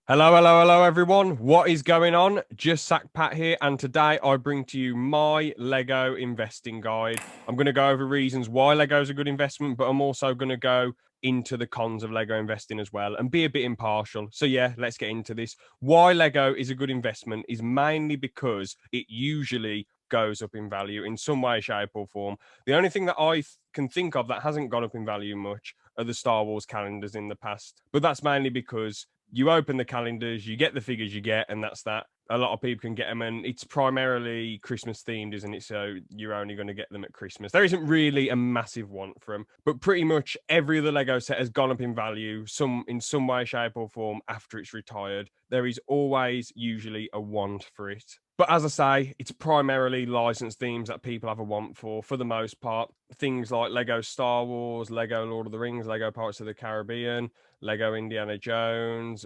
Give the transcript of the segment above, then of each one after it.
Hello, everyone. What is going on? Just Sack Pat here, and today I bring to you my Lego investing guide. I'm going to go over reasons why Lego is a good investment, but I'm also going to go into the cons of Lego investing as well and be a bit impartial. So, yeah, let's get into this. Why Lego is a good investment is mainly because it usually goes up in value in some way, shape, or form. The only thing that I can think of that hasn't gone up in value much are the Star Wars calendars in the past, but that's mainly because you open the calendars, you get the figures you get, and that's that. A lot of people can get them, and it's primarily Christmas themed, isn't it? So you're only going to get them at Christmas. There isn't really a massive want for them, but pretty much every other Lego set has gone up in value, in some way, shape, or form after it's retired. There is always usually a want for it. But as I say, it's primarily licensed themes that people have a want for the most part. Things like Lego Star Wars, Lego Lord of the Rings, Lego Pirates of the Caribbean, Lego Indiana Jones,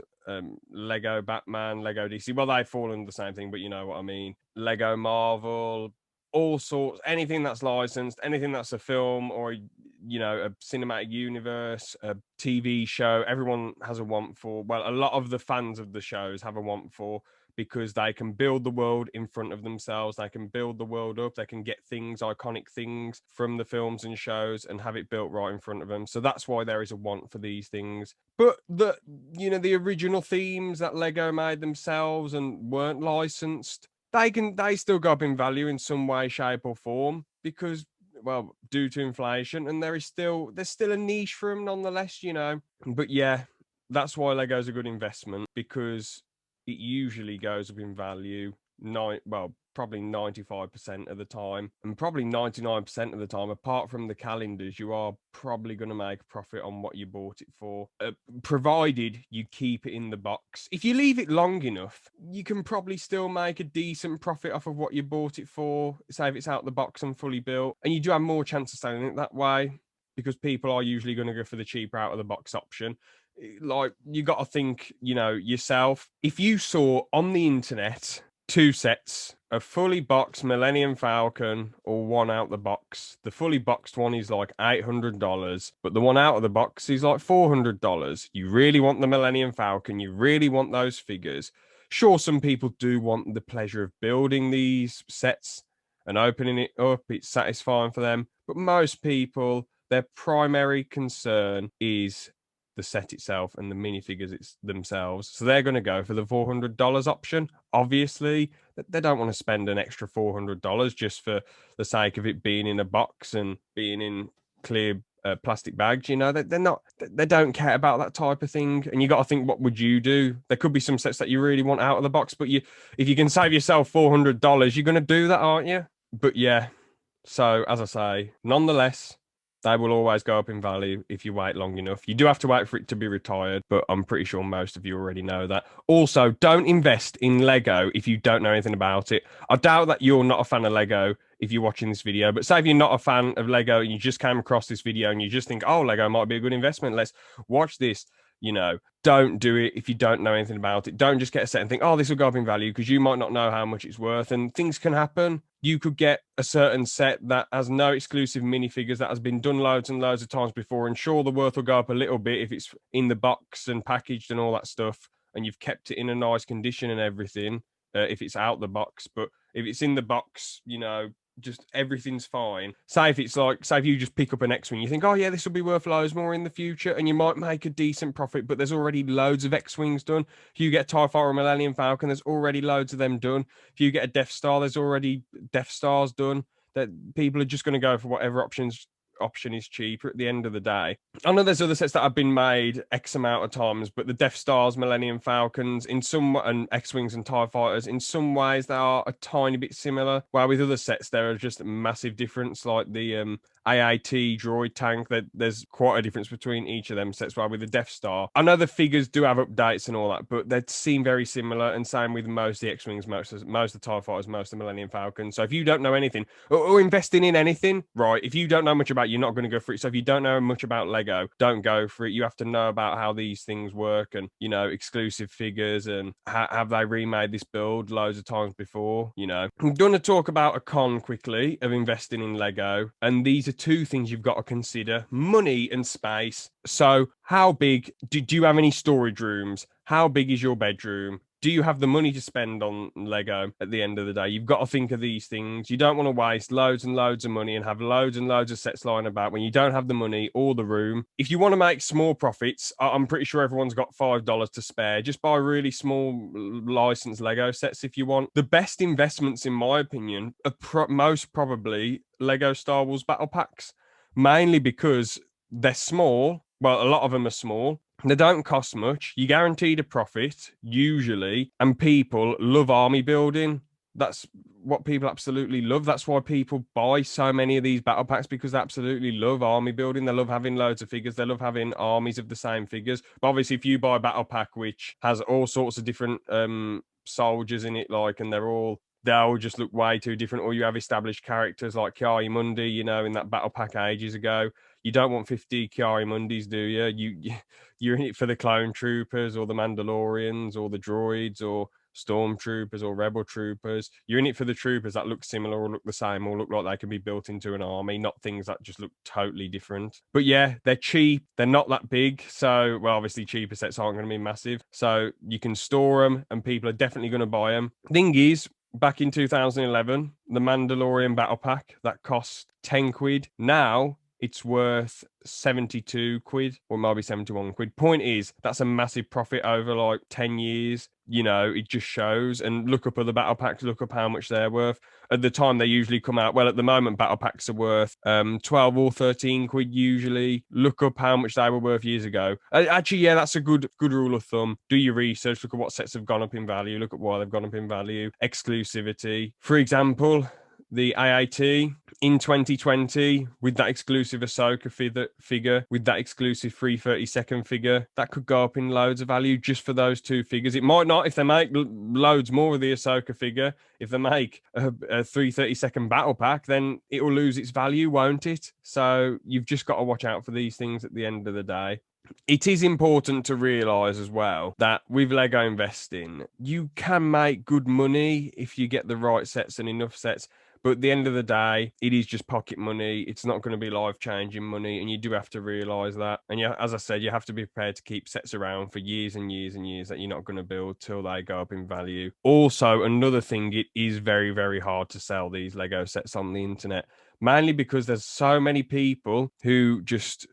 Lego Batman, Lego DC. Well, they fall under the same thing, but you know what I mean. Lego Marvel, all sorts, anything that's licensed, anything that's a film or a cinematic universe, a TV show. Everyone has a want for. Well, a lot of the fans of the shows have a want for because they can build the world in front of themselves. They can build the world up. They can get things, iconic things from the films and shows and have it built right in front of them. So that's why there is a want for these things. But the original themes that Lego made themselves and weren't licensed, they still go up in value in some way, shape, or form because, well, due to inflation, and there's still a niche for them nonetheless. But yeah, that's why Lego's a good investment because it usually goes up in value probably 95% of the time, and probably 99% of the time, apart from the calendars, you are probably going to make a profit on what you bought it for, provided you keep it in the box. If you leave it long enough, you can probably still make a decent profit off of what you bought it for, say if it's out the box and fully built, and you do have more chance of selling it that way because people are usually going to go for the cheaper out of the box option. Like, you got to think, yourself. If you saw on the internet two sets, a fully boxed Millennium Falcon or one out the box, the fully boxed one is like $800, but the one out of the box is like $400. You really want the Millennium Falcon, you really want those figures. Sure, some people do want the pleasure of building these sets and opening it up, it's satisfying for them, but most people, their primary concern is the set itself and the minifigures themselves. So they're going to go for the $400 option. Obviously, they don't want to spend an extra $400 just for the sake of it being in a box and being in clear plastic bags. They're not. They don't care about that type of thing. And you got to think, what would you do? There could be some sets that you really want out of the box, but if you can save yourself $400, you're going to do that, aren't you? But yeah. So as I say, nonetheless, they will always go up in value if you wait long enough. You do have to wait for it to be retired, but I'm pretty sure most of you already know that. Also, don't invest in Lego if you don't know anything about it. I doubt that you're not a fan of Lego if you're watching this video, but say if you're not a fan of Lego and you just came across this video and you just think, oh, Lego might be a good investment, let's watch this. Don't do it if you don't know anything about it. Don't just get a set and think, oh, this will go up in value because you might not know how much it's worth and things can happen. You could get a certain set that has no exclusive minifigures that has been done loads and loads of times before. And sure, the worth will go up a little bit if it's in the box and packaged and all that stuff, and you've kept it in a nice condition and everything, if it's out the box. But if it's in the box, just everything's fine. Say if you just pick up an X-Wing, you think, oh yeah, this will be worth loads more in the future, and you might make a decent profit, but there's already loads of X-Wings done. If you get a TIE Fighter or Millennium Falcon, there's already loads of them done. If you get a Death Star, there's already Death Stars done. That people are just going to go for whatever option is cheaper at the end of the day. I know there's other sets that have been made X amount of times, but the Death Stars, Millennium Falcons, and X-Wings and TIE Fighters, in some ways they are a tiny bit similar. While with other sets, there are just a massive difference, like the AAT droid tank, that there's quite a difference between each of them sets. While with the Death Star, I know the figures do have updates and all that, but they seem very similar, and same with most of the X-Wings, most of the TIE Fighters, most of the Millennium Falcons. So if you don't know anything or investing in anything, right, if you don't know much about, you're not going to go for it. So if you don't know much about Lego, don't go for it. You have to know about how these things work and, exclusive figures and have they remade this build loads of times before. I'm going to talk about a con quickly of investing in Lego, and these are two things you've got to consider: money and space. So how big do you have any storage rooms? How big is your bedroom? Do you have the money to spend on Lego at the end of the day? You've got to think of these things. You don't want to waste loads and loads of money and have loads and loads of sets lying about when you don't have the money or the room. If you want to make small profits, I'm pretty sure everyone's got $5 to spare. Just buy really small licensed Lego sets if you want. The best investments, in my opinion, are most probably Lego Star Wars Battle Packs, mainly because they're small. Well, a lot of them are small. They don't cost much. You're guaranteed a profit, usually, and people love army building. That's what people absolutely love. That's why people buy so many of these battle packs, because they absolutely love army building. They love having loads of figures. They love having armies of the same figures. But obviously, if you buy a battle pack which has all sorts of different soldiers in it, like, and they'll just look way too different, or you have established characters like Ki-Adi-Mundi, you know, in that battle pack ages ago. You don't want 50 Ki-Adi-Mundis, do you? You're in it for the clone troopers or the Mandalorians or the droids or stormtroopers or rebel troopers. You're in it for the troopers that look similar or look the same or look like they can be built into an army, not things that just look totally different. But yeah, they're cheap. They're not that big. So, well, obviously cheaper sets aren't going to be massive. So you can store them and people are definitely going to buy them. Thing is, back in 2011, the Mandalorian Battle Pack that cost 10 quid. Now it's worth 72 quid, or maybe 71 quid. Point is, that's a massive profit over like 10 years. You know, it just shows. And look up other battle packs, look up how much they're worth. At the time, they usually come out, well, at the moment, battle packs are worth 12 or 13 quid usually. Look up how much they were worth years ago. Actually, yeah, that's a good rule of thumb. Do your research, look at what sets have gone up in value, look at why they've gone up in value. Exclusivity. For example, the AAT in 2020 with that exclusive Ahsoka figure, with that exclusive 332nd figure, that could go up in loads of value just for those two figures. It might not if they make loads more of the Ahsoka figure. If they make a 332nd battle pack, then it will lose its value, won't it? So you've just got to watch out for these things at the end of the day. It is important to realise as well that with Lego investing, you can make good money if you get the right sets and enough sets. But at the end of the day, it is just pocket money. It's not going to be life-changing money, and you do have to realise that. And yeah, as I said, you have to be prepared to keep sets around for years and years and years that you're not going to build till they go up in value. Also, another thing, it is very, very hard to sell these Lego sets on the internet, mainly because there's so many people who just,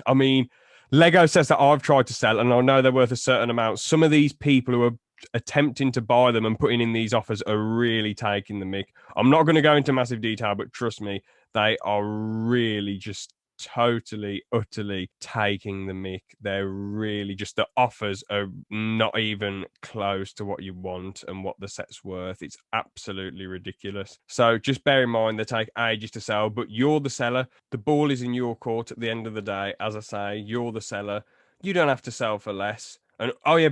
I mean, Lego sets that I've tried to sell, and I know they're worth a certain amount. Some of these people who are attempting to buy them and putting in these offers are really taking the mick. I'm not going to go into massive detail, but trust me, they are really just totally, utterly taking the mick. They're really just, the offers are not even close to what you want and what the set's worth. It's absolutely ridiculous. So just bear in mind, they take ages to sell, but you're the seller. The ball is in your court at the end of the day. As I say, you're the seller. You don't have to sell for less. And oh yeah,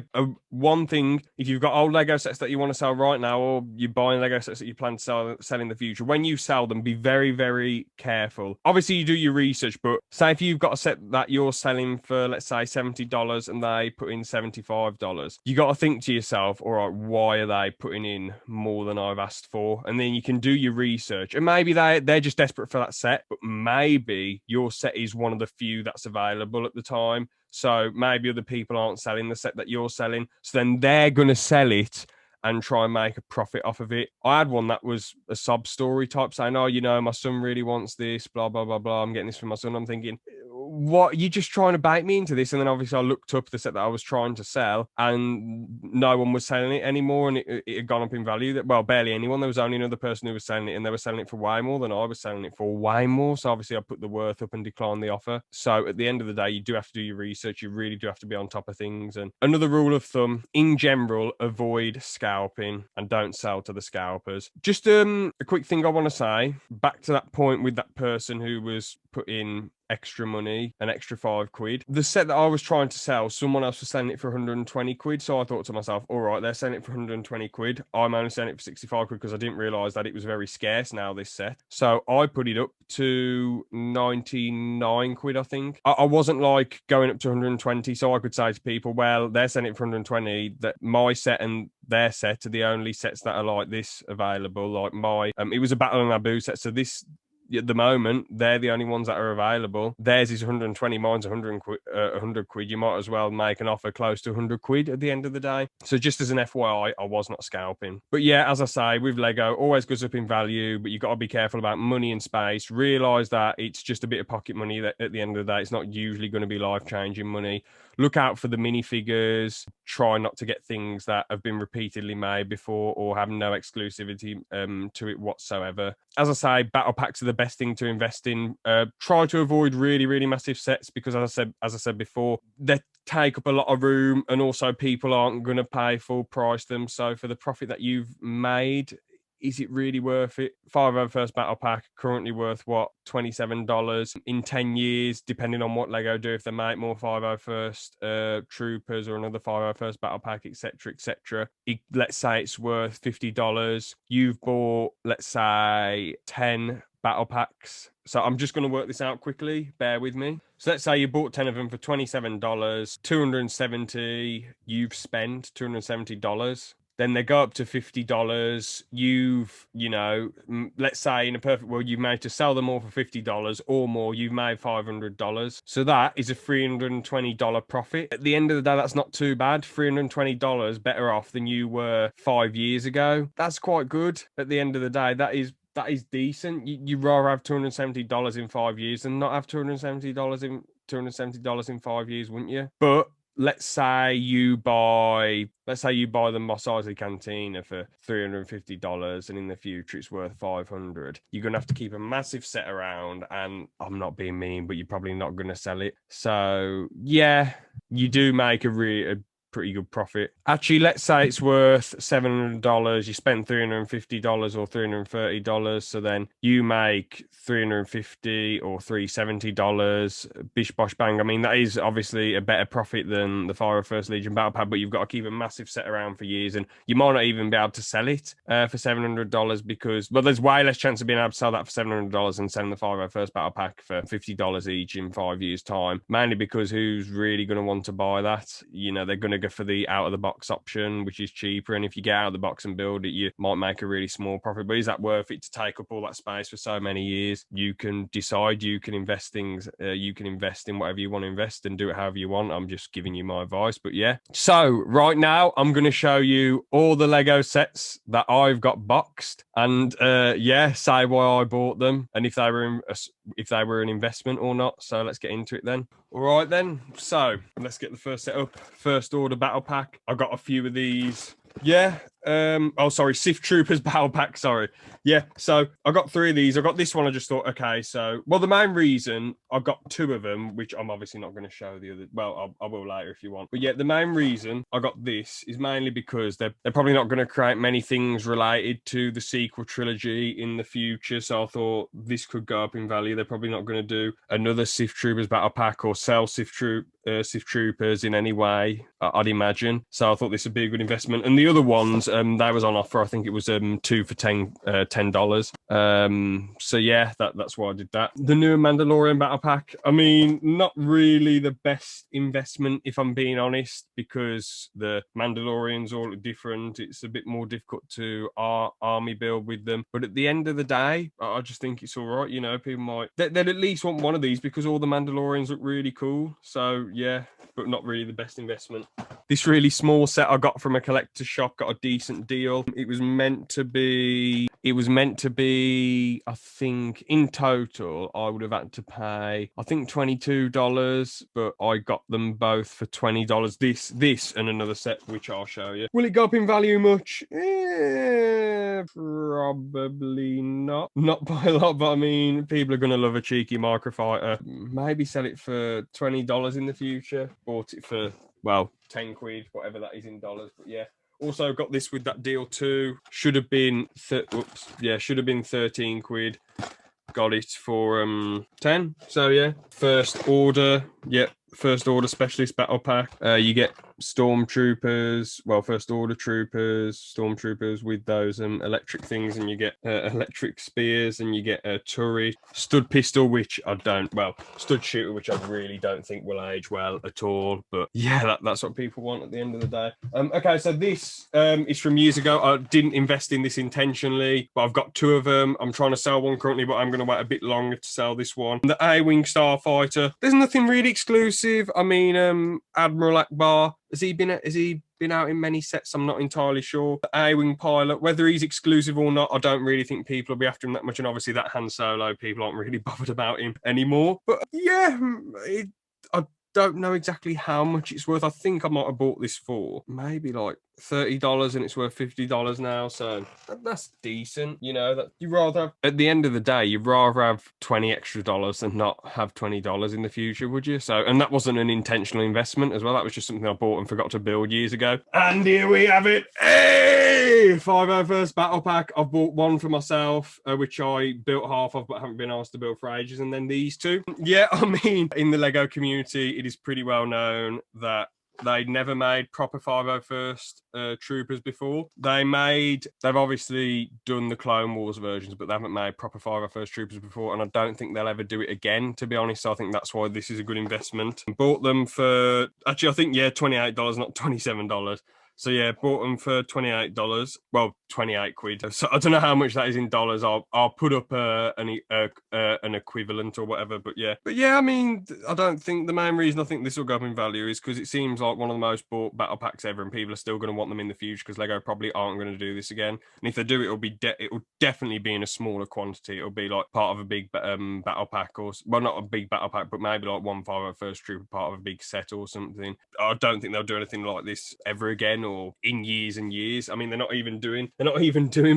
one thing, if you've got old Lego sets that you want to sell right now, or you're buying Lego sets that you plan to sell in the future, when you sell them, be very, very careful. Obviously, you do your research, but say if you've got a set that you're selling for, let's say, $70 and they put in $75, you got to think to yourself, all right, why are they putting in more than I've asked for? And then you can do your research. And maybe they're just desperate for that set, but maybe your set is one of the few that's available at the time. So maybe other people aren't selling the set that you're selling. So then they're going to sell it and try and make a profit off of it. I had one that was a sob story type saying, oh, you know, my son really wants this, blah, blah, blah, blah. I'm getting this for my son. I'm thinking, what, you're just trying to bait me into this? And then obviously I looked up the set that I was trying to sell and no one was selling it anymore, and it had gone up in value. Well, barely anyone. There was only another person who was selling it, and they were selling it for way more than I was selling it for, way more. So obviously I put the worth up and declined the offer. So at the end of the day, you do have to do your research. You really do have to be on top of things. And another rule of thumb, in general, avoid scalping and don't sell to the scalpers. Just a quick thing I want to say, back to that point with that person who was putting extra money, an extra 5 quid. The set that I was trying to sell, someone else was selling it for 120 quid. So I thought to myself, all right, they're selling it for 120 quid. I'm only selling it for 65 quid because I didn't realize that it was very scarce now, this set. So I put it up to 99 quid, I think. I wasn't like going up to 120. So I could say to people, well, they're selling it for 120, that my set and their set are the only sets that are like this available. Like my, it was a Battle of Naboo set. So this, at the moment, they're the only ones that are available. Theirs is 120, mine's 100 quid. You might as well make an offer close to 100 quid at the end of the day. So just as an FYI, I was not scalping. But yeah, as I say, with Lego, always goes up in value, but you've got to be careful about money and space. Realise that it's just a bit of pocket money that at the end of the day, it's not usually going to be life-changing money. Look out for the minifigures. Try not to get things that have been repeatedly made before or have no exclusivity to it whatsoever. As I say, battle packs are the best thing to invest in. Try to avoid really, really massive sets because, as I said before, they take up a lot of room, and also people aren't going to pay full price them. So for the profit that you've made, is it really worth it? 501st Battle Pack, currently worth what, $27 in 10 years, depending on what Lego do. If they make more 501st Troopers or another 501st Battle Pack, etc., etc. Let's say it's worth $50. You've bought, let's say, 10 battle packs. So I'm just going to work this out quickly. Bear with me. So let's say you bought 10 of them for $27, $270. You've spent $270. Then they go up to $50. Let's say in a perfect world, you've managed to sell them all for $50 or more. You've made $500. So that is a $320 profit. At the end of the day, that's not too bad. $320 better off than you were 5 years ago. That's quite good. At the end of the day, that is decent. You rather have $270 in 5 years than not have $270 in 5 years, wouldn't you? But let's say you buy the Mos Eisley Cantina for $350 and in the future it's worth $500. You're going to have to keep a massive set around, and I'm not being mean, but you're probably not going to sell it. So yeah, you do make a pretty good profit. Actually, let's say it's worth $700. You spent $350 or $330, so then you make $350 or $370. Bish bosh bang. I mean, that is obviously a better profit than the 501st Legion Battle Pad, but you've got to keep a massive set around for years, and you might not even be able to sell it for $700 because, well, there's way less chance of being able to sell that for $700 than selling the 501st Battle Pack for $50 each in 5 years' time. Mainly because who's really going to want to buy that? They're going to go for the out of the box option, which is cheaper, and if you get out of the box and build it, you might make a really small profit. But is that worth it to take up all that space for so many years? You can decide. You can invest things. You can invest in whatever you want to invest and do it however you want. I'm just giving you my advice. But yeah, so right now I'm going to show you all the Lego sets that I've got boxed, and say why I bought them and if they were an investment or not. So let's get into it then. All right then, so let's get the first set up. First order battle pack. I've got a few of these. Yeah. Sith Troopers battle pack. Sorry. Yeah. So I got 3 of these. I got this one. I just thought, okay. So, the main reason I've got 2 of them, which I'm obviously not going to show the other. Well, I will later if you want. But yeah, the main reason I got this is mainly because they're probably not going to create many things related to the sequel trilogy in the future. So I thought this could go up in value. They're probably not going to do another Sith Troopers battle pack or sell Sith Troopers in any way, I'd imagine. So I thought this would be a good investment. And the other ones, they was on offer. I think it was 2 for $10. So yeah, that's why I did that. The new Mandalorian battle pack. I mean, not really the best investment if I'm being honest, because the Mandalorians all look different. It's a bit more difficult to army build with them. But at the end of the day, I just think it's all right. People they'd at least want one of these because all the Mandalorians look really cool. So yeah, but not really the best investment. This really small set I got from a collector's shop, got a decent deal. It was meant to be, I think, in total, I would have had to pay, I think, $22, but I got them both for $20. This and another set, which I'll show you. Will it go up in value much? Probably not. Not by a lot, but I mean, people are going to love a cheeky microfighter. Maybe sell it for $20 in the future. Bought it for, 10 quid, whatever that is in dollars. But yeah, also got this with that deal too. Should have been 13 quid. Got it for 10. So yeah, first order. Yep, First Order Specialist Battle Pack. You get Stormtroopers, well, First Order Troopers, Stormtroopers with those electric things, and you get electric spears, and you get a turret, stud pistol, which I don't, well, stud shooter, which I really don't think will age well at all. But yeah, that's what people want at the end of the day. Okay, so this is from years ago. I didn't invest in this intentionally, but I've got 2 of them. I'm trying to sell one currently, but I'm going to wait a bit longer to sell this one. The A-Wing Starfighter. There's nothing really exclusive. I mean, Admiral Akbar, has he been out in many sets? I'm not entirely sure. The A-Wing Pilot, whether he's exclusive or not, I don't really think people will be after him that much. And obviously that Han Solo, people aren't really bothered about him anymore. But yeah, I don't know exactly how much it's worth. I think I might have bought this for maybe like $30 and it's worth $50 now, so that's decent. You know, that you rather have, at the end of the day, you'd rather have $20 extra than not have $20 in the future, would you? So, and that wasn't an intentional investment as well. That was just something I bought and forgot to build years ago. And here we have it. Hey, 501st Battle Pack. I've bought one for myself, which I built half of, but haven't been asked to build for ages. And then these 2. Yeah, I mean, in the Lego community, it is pretty well known that they'd never made proper 501st Troopers before. They've obviously done the Clone Wars versions, but they haven't made proper 501st Troopers before, and I don't think they'll ever do it again, to be honest. So I think that's why this is a good investment. Bought them for, actually, I think, yeah, $28, not $27. So yeah, bought them for $28. Well, 28 quid. So I don't know how much that is in dollars. I'll put up an equivalent or whatever. But yeah, I mean, I don't think the main reason I think this will go up in value is because it seems like one of the most bought battle packs ever, and people are still going to want them in the future because Lego probably aren't going to do this again. And if they do, it'll definitely be in a smaller quantity. It'll be like part of a big battle pack, or well, not a big battle pack, but maybe like 151st Trooper part of a big set or something. I don't think they'll do anything like this ever again, or in years and years. I mean, they're not even doing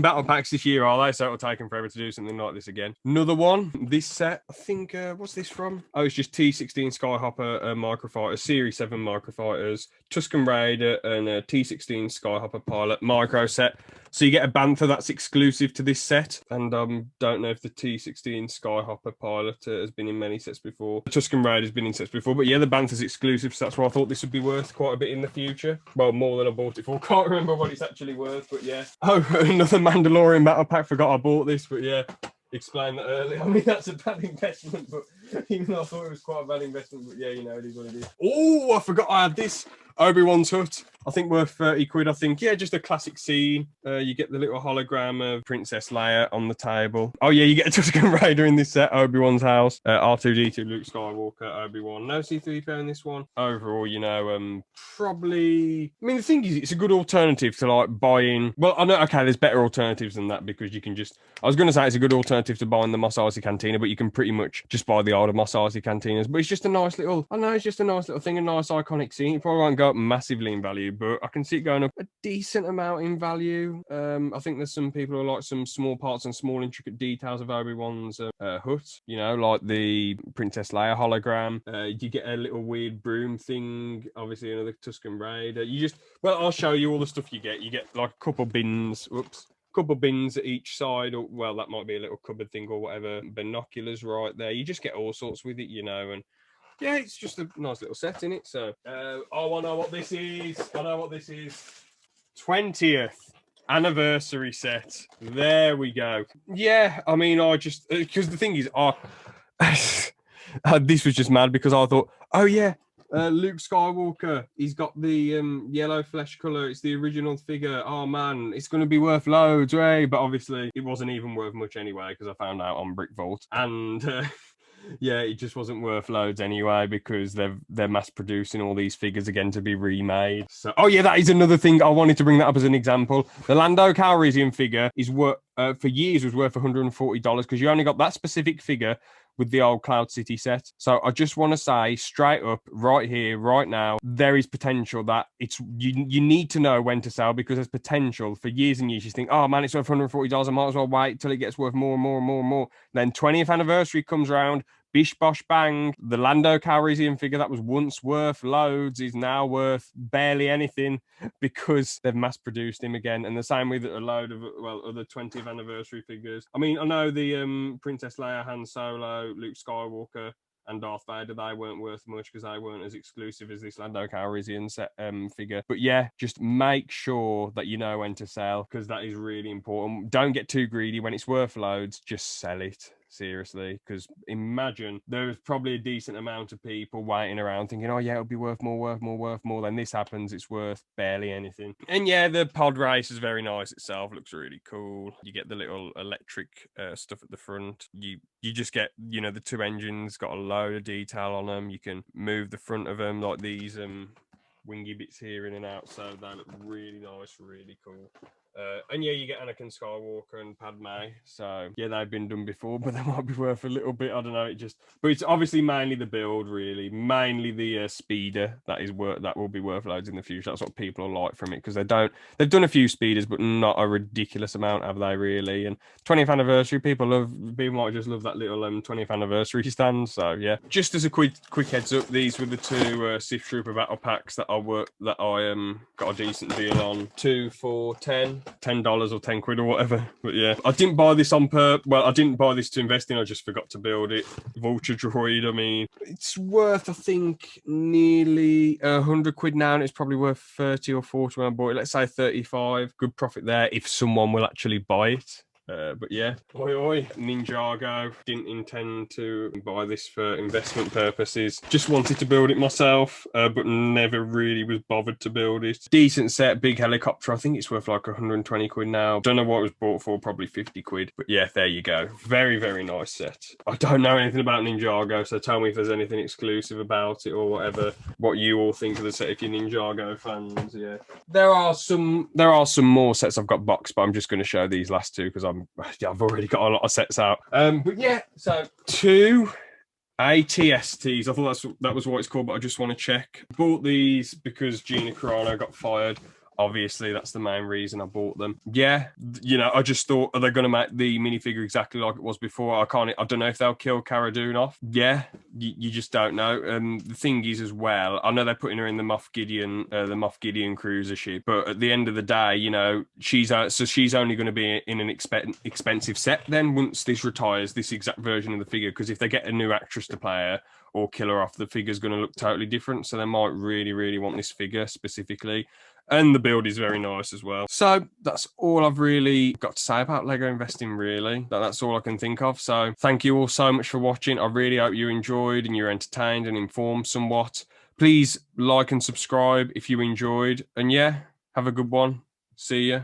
battle packs this year, are they? So it'll take them forever to do something like this again. Another one, this set, I think, what's this from? Oh, it's just T16 Skyhopper Microfighter, Series 7 Microfighters, Tusken Raider, and T16 Skyhopper Pilot micro set. So you get a Bantha that's exclusive to this set, and don't know if the T16 Skyhopper Pilot has been in many sets before. The Tusken Raider's been in sets before, but yeah, the Bantha's exclusive, so that's why I thought this would be worth quite a bit in the future. Well, more than I bought it for. Can't remember what it's actually worth, but yeah. Oh, another Mandalorian battle pack. Forgot I bought this, but yeah. Explained that earlier. I mean, that's a bad investment, but even though I thought it was quite a bad investment, but yeah, you know, it is what it is. Oh, I forgot I had this Obi-Wan's hut. I think worth 30 quid. I think, yeah, just a classic scene. You get the little hologram of Princess Leia on the table. Oh, yeah, you get a Tusken Raider in this set, Obi-Wan's house. R2-D2, Luke Skywalker, Obi-Wan. No C-3PO in this one. Overall, you know, probably... I mean, the thing is, it's a good alternative to, like, buying... Well, I know, okay, there's better alternatives than that because you can just... I was going to say it's a good alternative to buying the Mos Eisley Cantina, but you can pretty much just buy the older Mos Eisley Cantinas. But it's just a nice little... I know, it's just a nice little thing, a nice iconic scene. It probably won't go up massively in value, but I can see it going up a decent amount in value. I think there's some people who like some small parts and small intricate details of Obi-Wan's hut, you know, like the Princess Leia hologram. You get a little weird broom thing, obviously another Tusken Raider. Well, I'll show you all the stuff you get. You get like a couple bins, couple bins at each side, or well, that might be a little cupboard thing or whatever. Binoculars right there. You just get all sorts with it, you know, and yeah, it's just a nice little set in it. So, oh, I know what this is. 20th anniversary set. There we go. Yeah, I mean, I just, because the thing is, this was just mad because I thought, oh yeah, Luke Skywalker, he's got the yellow flesh color. It's the original figure. Oh man, it's going to be worth loads, right? But obviously, it wasn't even worth much anyway because I found out on Brick Vault. And yeah, it just wasn't worth loads anyway because they're mass producing all these figures again to be remade. So, oh yeah, that is another thing. I wanted to bring that up as an example. The Lando Calrissian figure is worth for years was worth $140 because you only got that specific figure with the old Cloud City set. So I just want to say straight up, right here, right now, there is potential that it's you need to know when to sell because there's potential for years and years. You think, oh man, it's worth $140. I might as well wait till it gets worth more and more and more and more. Then 20th anniversary comes around. Bish bosh bang, the Lando Calrissian figure that was once worth loads is now worth barely anything because they've mass produced him again. And the same with a load of other 20th anniversary figures. I mean, I know the Princess Leia, Han Solo, Luke Skywalker, and Darth Vader, they weren't worth much because they weren't as exclusive as this Lando Calrissian set figure. But yeah, just make sure that you know when to sell, because that is really important. Don't get too greedy. When it's worth loads, just sell it. Seriously, because imagine there's probably a decent amount of people waiting around thinking, oh yeah, it'll be worth more, worth more, worth more. Then this happens, it's worth barely anything. And yeah, the pod race is very nice itself, looks really cool. You get the little electric stuff at the front. You just get, you know, the two engines, got a load of detail on them. You can move the front of them like these wingy bits here in and out, so they look really nice, really cool. And yeah, you get Anakin Skywalker and Padme. So yeah, they've been done before, but they might be worth a little bit. I don't know. But it's obviously mainly the build, really, mainly the speeder that will be worth loads in the future. That's what people are like from it, because they've done a few speeders, but not a ridiculous amount, have they really? And 20th anniversary, people might just love that little 20th anniversary stand. So yeah, just as a quick heads up, these were the two Sith Trooper battle packs that I got a decent deal on. 2 for $10 or 10 quid or whatever. But yeah, I didn't buy this I didn't buy this to invest in. I just forgot to build it. Vulture Droid, I mean, it's worth, I think, nearly 100 quid now, and it's probably worth 30 or 40 when I bought it. Let's say 35. Good profit there if someone will actually buy it. But yeah, oi, Ninjago. Didn't intend to buy this for investment purposes. Just wanted to build it myself, but never really was bothered to build it. Decent set, big helicopter. I think it's worth like 120 quid now. Don't know what it was bought for, probably 50 quid. But yeah, there you go. Very, very nice set. I don't know anything about Ninjago, so tell me if there's anything exclusive about it or whatever. What you all think of the set if you're Ninjago fans. Yeah, there are some more sets I've got boxed, but I'm just going to show these last two because I've already got a lot of sets out. But yeah, so 2 ATSTs. I thought that was what it's called, but I just want to check. Bought these because Gina Carano got fired. Obviously, that's the main reason I bought them. Yeah, you know, I just thought, are they going to make the minifigure exactly like it was before? I don't know if they'll kill Cara Dune off. Yeah, you just don't know. The thing is, as well, I know they're putting her in the Moff Gideon cruiser ship, but at the end of the day, you know, she's only going to be in an expensive set then once this retires, this exact version of the figure, because if they get a new actress to play her or kill her off, the figure's going to look totally different. So they might really, really want this figure specifically. And the build is very nice as well. So that's all I've really got to say about Lego investing, really. That's all I can think of. So thank you all so much for watching. I really hope you enjoyed and you're entertained and informed somewhat. Please like and subscribe if you enjoyed. And yeah, have a good one. See ya.